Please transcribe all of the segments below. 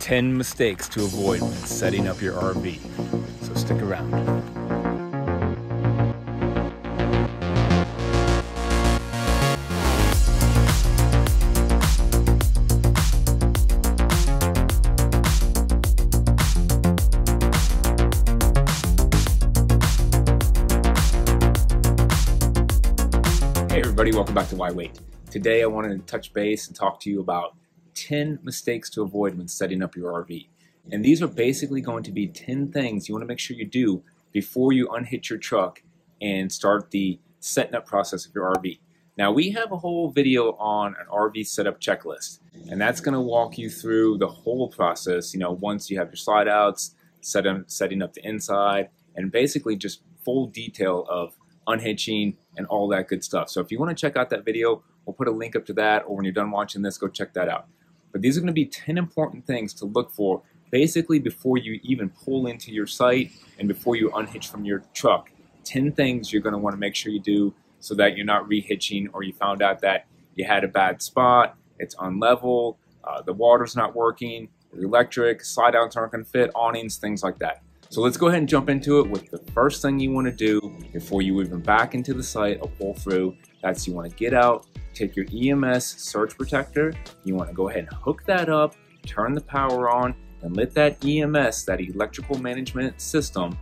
10 mistakes to avoid when setting up your RV. So stick around. Hey everybody, welcome back to Why Wait. Today I wanted to touch base and talk to you about 10 mistakes to avoid when setting up your RV. And these are basically going to be 10 things you want to make sure you do before you unhitch your truck and start the setting up process of your RV. Now we have a whole video on an RV setup checklist, and that's going to walk you through the whole process, once you have your slide outs, setting up the inside, and basically just full detail of unhitching and all that good stuff. So if you want to check out that video, we'll put a link up to that, or when you're done watching this, go check that out. But these are going to be 10 important things to look for basically before you even pull into your site and before you unhitch from your truck. 10 things you're going to want to make sure you do so that you're not rehitching, or you found out that you had a bad spot, it's unlevel, the water's not working, the electric, slide outs aren't going to fit, awnings, things like that. So let's go ahead and jump into it with the first thing you want to do before you even back into the site or pull through. That's, you want to get out, take your EMS surge protector, you want to go ahead and hook that up, turn the power on, and let that EMS, that electrical management system,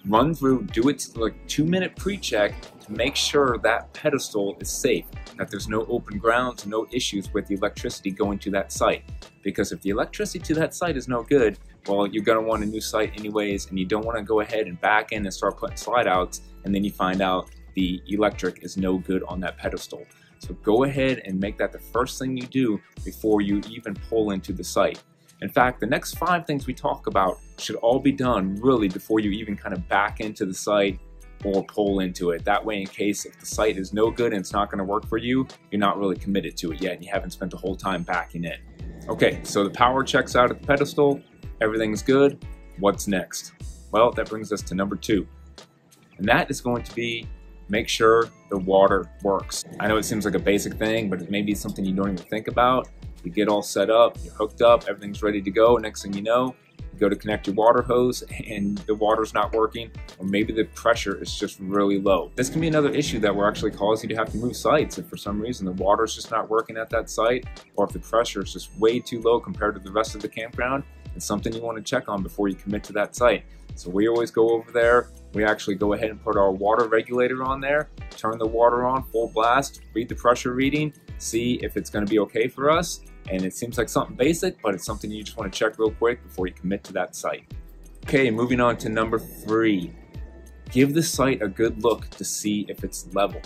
run through, do its like 2-minute pre-check to make sure that pedestal is safe, that there's no open grounds, no issues with the electricity going to that site. Because if the electricity to that site is no good, well, you're going to want a new site anyways, and you don't want to go ahead and back in and start putting slide outs, and then you find out the electric is no good on that pedestal. So go ahead and make that the first thing you do before you even pull into the site. In fact, the next 5 things we talk about should all be done really before you even kind of back into the site or pull into it. That way, in case if the site is no good and it's not going to work for you, you're not really committed to it yet and you haven't spent the whole time backing in. Okay, so the power checks out at the pedestal, everything's good. What's next? Well, that brings us to number 2. And that is going to be make sure the water works. I know it seems like a basic thing, but it may be something you don't even think about. You get all set up, you're hooked up, everything's ready to go. Next thing you know, you go to connect your water hose and the water's not working, or maybe the pressure is just really low. This can be another issue that will actually cause you to have to move sites if for some reason the water's just not working at that site, or if the pressure is just way too low compared to the rest of the campground. It's something you want to check on before you commit to that site. So we always go over there, we actually go ahead and put our water regulator on there, turn the water on full blast, read the pressure reading, see if it's going to be okay for us. And it seems like something basic, but it's something you just want to check real quick before you commit to that site. Okay, moving on to number 3. Give the site a good look to see if it's level.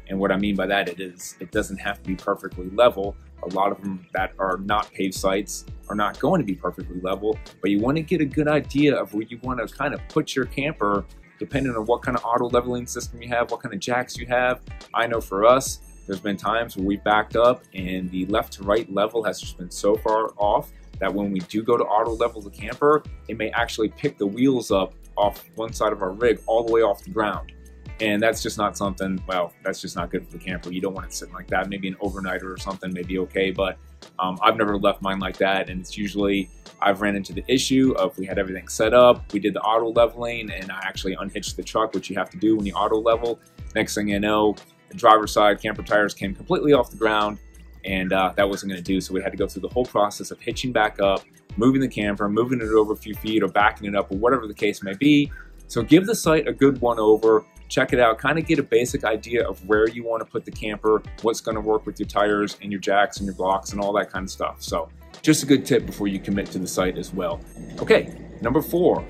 And what I mean by that, it doesn't have to be perfectly level. A lot of them that are not paved sites are not going to be perfectly level, but you want to get a good idea of where you want to kind of put your camper depending on what kind of auto leveling system you have, what kind of jacks you have. I know for us, there's been times where we backed up and the left to right level has just been so far off that when we do go to auto level the camper, it may actually pick the wheels up off one side of our rig all the way off the ground. And that's just not something, well, that's just not good for the camper. You don't want it sitting like that. Maybe an overnighter or something may be okay, but I've never left mine like that. And it's usually, I've ran into the issue of we had everything set up, we did the auto leveling, and I actually unhitched the truck, which you have to do when you auto level. Next thing you know, the driver's side camper tires came completely off the ground, and that wasn't going to do. So we had to go through the whole process of hitching back up, moving the camper, moving it over a few feet, or backing it up, or whatever the case may be. So give the site a good one over, check it out, kind of get a basic idea of where you want to put the camper, what's going to work with your tires and your jacks and your blocks and all that kind of stuff. So just a good tip before you commit to the site as well. Okay, number 4,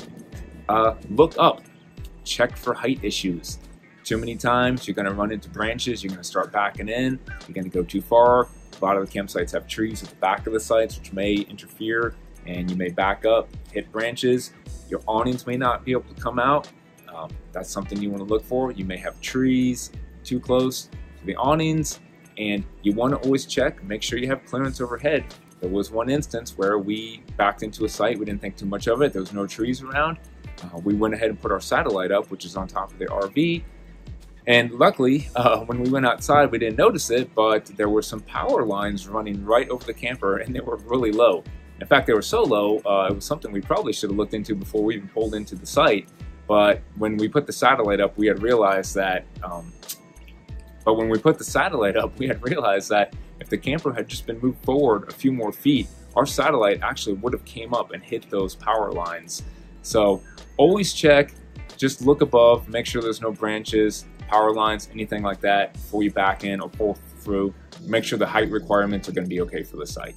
look up, check for height issues. Too many times you're going to run into branches, you're going to start backing in, you're going to go too far. A lot of the campsites have trees at the back of the sites which may interfere, and you may back up, hit branches. Your awnings may not be able to come out. That's something you want to look for. You may have trees too close to the awnings, and you want to always check, make sure you have clearance overhead. There was one instance where we backed into a site, we didn't think too much of it, there was no trees around. We went ahead and put our satellite up, which is on top of the RV, And luckily, when we went outside, we didn't notice it, but there were some power lines running right over the camper, and they were really low. In fact, they were so low, it was something we probably should have looked into before we even pulled into the site. But when we put the satellite up, we had realized that if the camper had just been moved forward a few more feet, our satellite actually would have came up and hit those power lines. So always check, just look above, make sure there's no branches, power lines, anything like that before you back in or pull through. Make sure the height requirements are going to be okay for the site.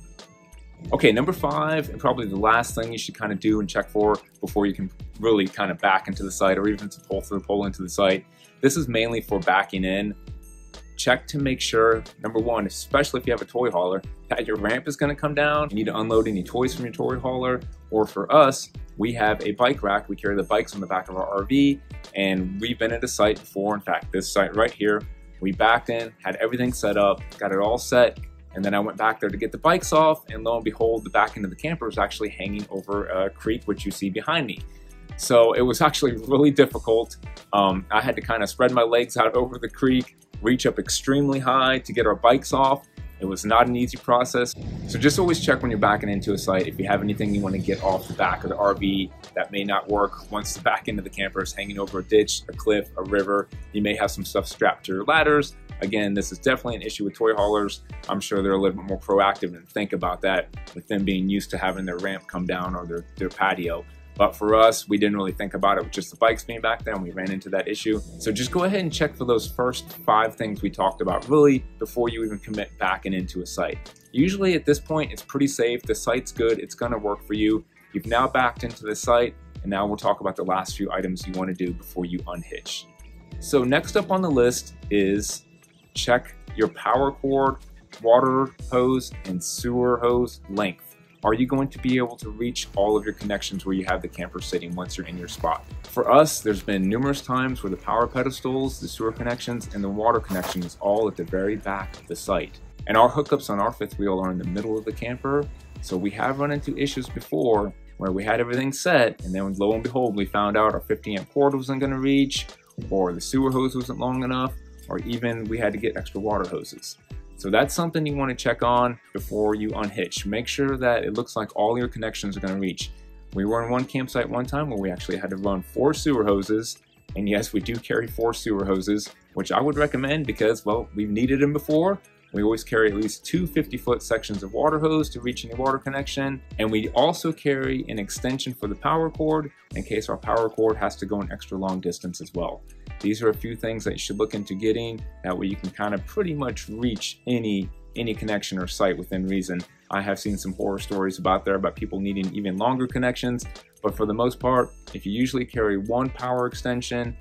Okay, number 5, and probably the last thing you should kind of do and check for before you can really kind of back into the site or even to pull into the site. This is mainly for backing in. Check to make sure, number 1, especially if you have a toy hauler, that your ramp is going to come down. You need to unload any toys from your toy hauler. Or for us, we have a bike rack. We carry the bikes on the back of our RV, and we've been at a site before. In fact, this site right here, we backed in, had everything set up, got it all set, and then I went back there to get the bikes off, and lo and behold, the back end of the camper is actually hanging over a creek, which you see behind me. So it was actually really difficult. I had to kind of spread my legs out over the creek, reach up extremely high to get our bikes off. It was not an easy process. So just always check when you're backing into a site. If you have anything you want to get off the back of the RV, that may not work once the back end of the camper is hanging over a ditch, a cliff, a river. You may have some stuff strapped to your ladders. Again, this is definitely an issue with toy haulers. I'm sure they're a little bit more proactive and think about that with them being used to having their ramp come down or their patio. But for us, we didn't really think about it with just the bikes being back there, and we ran into that issue. So just go ahead and check for those first 5 things we talked about really before you even commit backing into a site. Usually at this point, it's pretty safe. The site's good. It's going to work for you. You've now backed into the site, and now we'll talk about the last few items you want to do before you unhitch. So next up on the list is check your power cord, water hose, and sewer hose length. Are you going to be able to reach all of your connections where you have the camper sitting once you're in your spot? For us, there's been numerous times where the power pedestals, the sewer connections, and the water connection is all at the very back of the site. And our hookups on our 5th wheel are in the middle of the camper, so we have run into issues before where we had everything set, and then lo and behold, we found out our 50 amp cord wasn't going to reach, or the sewer hose wasn't long enough, or even we had to get extra water hoses. So that's something you want to check on before you unhitch. Make sure that it looks like all your connections are going to reach. We were in one campsite one time where we actually had to run 4 sewer hoses. And yes, we do carry 4 sewer hoses, which I would recommend because, well, we've needed them before. We always carry at least 2 50-foot sections of water hose to reach any water connection. And we also carry an extension for the power cord in case our power cord has to go an extra long distance as well. These are a few things that you should look into getting. That way you can kind of pretty much reach any connection or site within reason. I have seen some horror stories about people needing even longer connections, but for the most part, if you usually carry 1 power extension,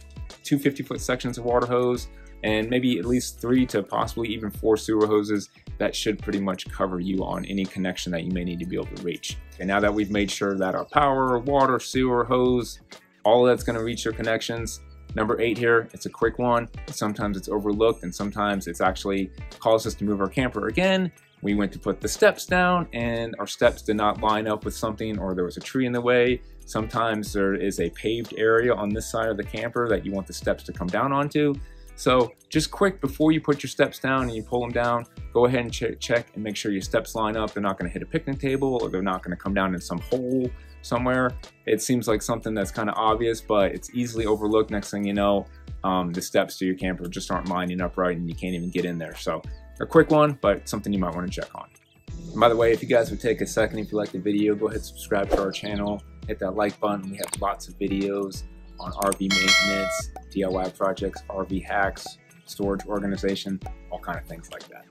2 50-foot sections of water hose, and maybe at least 3 to possibly even 4 sewer hoses, that should pretty much cover you on any connection that you may need to be able to reach. And now that we've made sure that our power, water, sewer, hose, all of that's going to reach your connections, number 8 here, it's a quick one. Sometimes it's overlooked and sometimes it's actually caused us to move our camper again. We went to put the steps down and our steps did not line up with something, or there was a tree in the way. Sometimes there is a paved area on this side of the camper that you want the steps to come down onto. So just quick, before you put your steps down and you pull them down, go ahead and check and make sure your steps line up. They're not going to hit a picnic table, or they're not going to come down in some hole somewhere. It seems like something that's kind of obvious, but it's easily overlooked. Next thing you know, the steps to your camper just aren't lining up right and you can't even get in there. So a quick one, but something you might want to check on. And by the way, if you guys would take a second, if you like the video, go ahead and subscribe to our channel, hit that like button. We have lots of videos on RV maintenance, DIY projects, RV hacks, storage organization, all kind of things like that.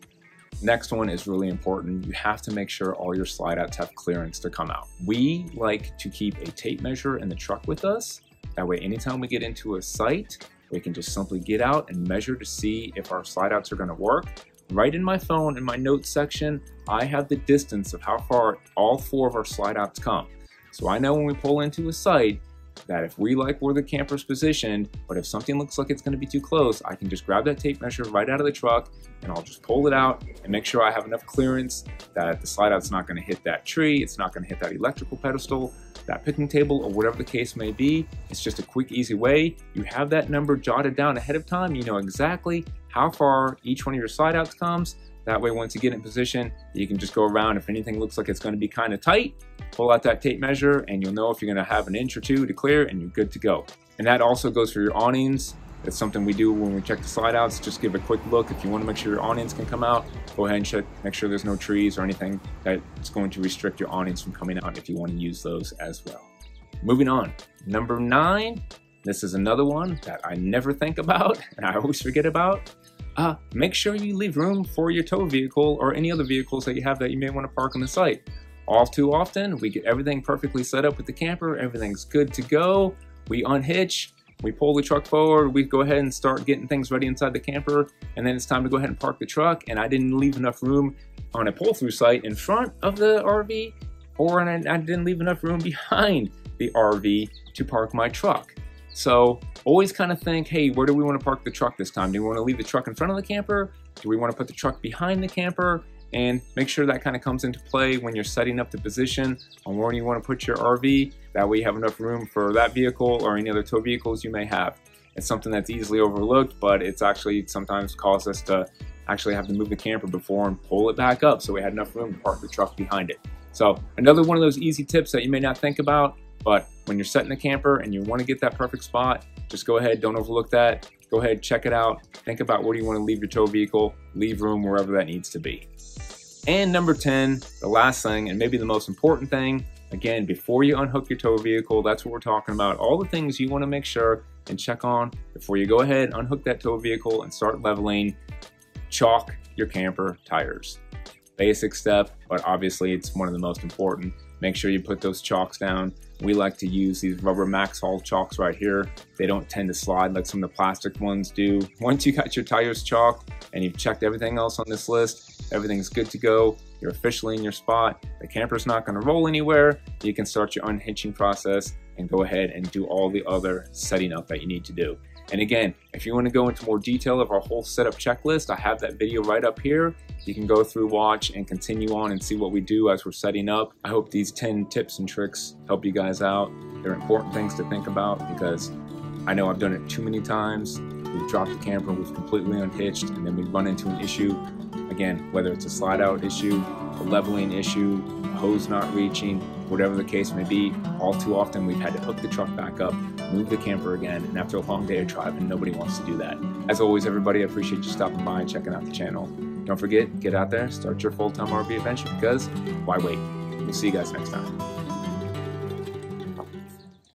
Next one is really important. You have to make sure all your slide outs have clearance to come out. We like to keep a tape measure in the truck with us. That way, anytime we get into a site, we can just simply get out and measure to see if our slide outs are going to work. Right in my phone, in my notes section, I have the distance of how far all 4 of our slide outs come. So I know when we pull into a site that if we like where the camper's positioned, but if something looks like it's going to be too close, I can just grab that tape measure right out of the truck and I'll just pull it out and make sure I have enough clearance that the slide out's not going to hit that tree, it's not going to hit that electrical pedestal, that picnic table, or whatever the case may be. It's just a quick, easy way. You have that number jotted down ahead of time. You know exactly how far each one of your slide outs comes. That way, once you get in position, you can just go around. If anything looks like it's going to be kind of tight, pull out that tape measure and you'll know if you're going to have an inch or two to clear and you're good to go. And that also goes for your awnings. It's something we do when we check the slide outs. Just give a quick look. If you want to make sure your awnings can come out, go ahead and check, make sure there's no trees or anything that's going to restrict your awnings from coming out if you want to use those as well. Moving on, number 9. This is another one that I never think about and I always forget about. Make sure you leave room for your tow vehicle or any other vehicles that you have that you may want to park on the site. All too often, we get everything perfectly set up with the camper. Everything's good to go. We unhitch, we pull the truck forward, we go ahead and start getting things ready inside the camper, and then it's time to go ahead and park the truck, and I didn't leave enough room on a pull-through site in front of the RV, or I didn't leave enough room behind the RV to park my truck. So always kind of think, hey, where do we want to park the truck this time? Do we want to leave the truck in front of the camper? Do we want to put the truck behind the camper? And make sure that kind of comes into play when you're setting up the position on where you want to put your RV. That way you have enough room for that vehicle or any other tow vehicles you may have. It's something that's easily overlooked, but it's actually sometimes caused us to actually have to move the camper before and pull it back up so we had enough room to park the truck behind it. So another one of those easy tips that you may not think about, but when you're setting the camper and you want to get that perfect spot, just go ahead, don't overlook that. Go ahead, check it out. Think about where do you want to leave your tow vehicle, leave room wherever that needs to be. And number 10, the last thing, and maybe the most important thing, again, before you unhook your tow vehicle, that's what we're talking about. All the things you want to make sure and check on before you go ahead, unhook that tow vehicle and start leveling. Chalk your camper tires. Basic step, but obviously it's one of the most important. Make sure you put those chocks down. We like to use these rubber max haul chocks right here. They don't tend to slide like some of the plastic ones do. Once you got your tires chalked and you've checked everything else on this list, everything's good to go. You're officially in your spot. The camper's not going to roll anywhere. You can start your unhitching process and go ahead and do all the other setting up that you need to do. And again, if you want to go into more detail of our whole setup checklist, I have that video right up here. You can go through, watch, and continue on and see what we do as we're setting up. I hope these 10 tips and tricks help you guys out. They're important things to think about because I know I've done it too many times. We've dropped the camper, we've completely unhitched, and then we run into an issue. Again, whether it's a slide out issue, a leveling issue, a hose not reaching, whatever the case may be, all too often we've had to hook the truck back up, move the camper again, and after a long day of driving, nobody wants to do that. As always, everybody, I appreciate you stopping by and checking out the channel. Don't forget, get out there, start your full-time RV adventure because why wait? We'll see you guys next time.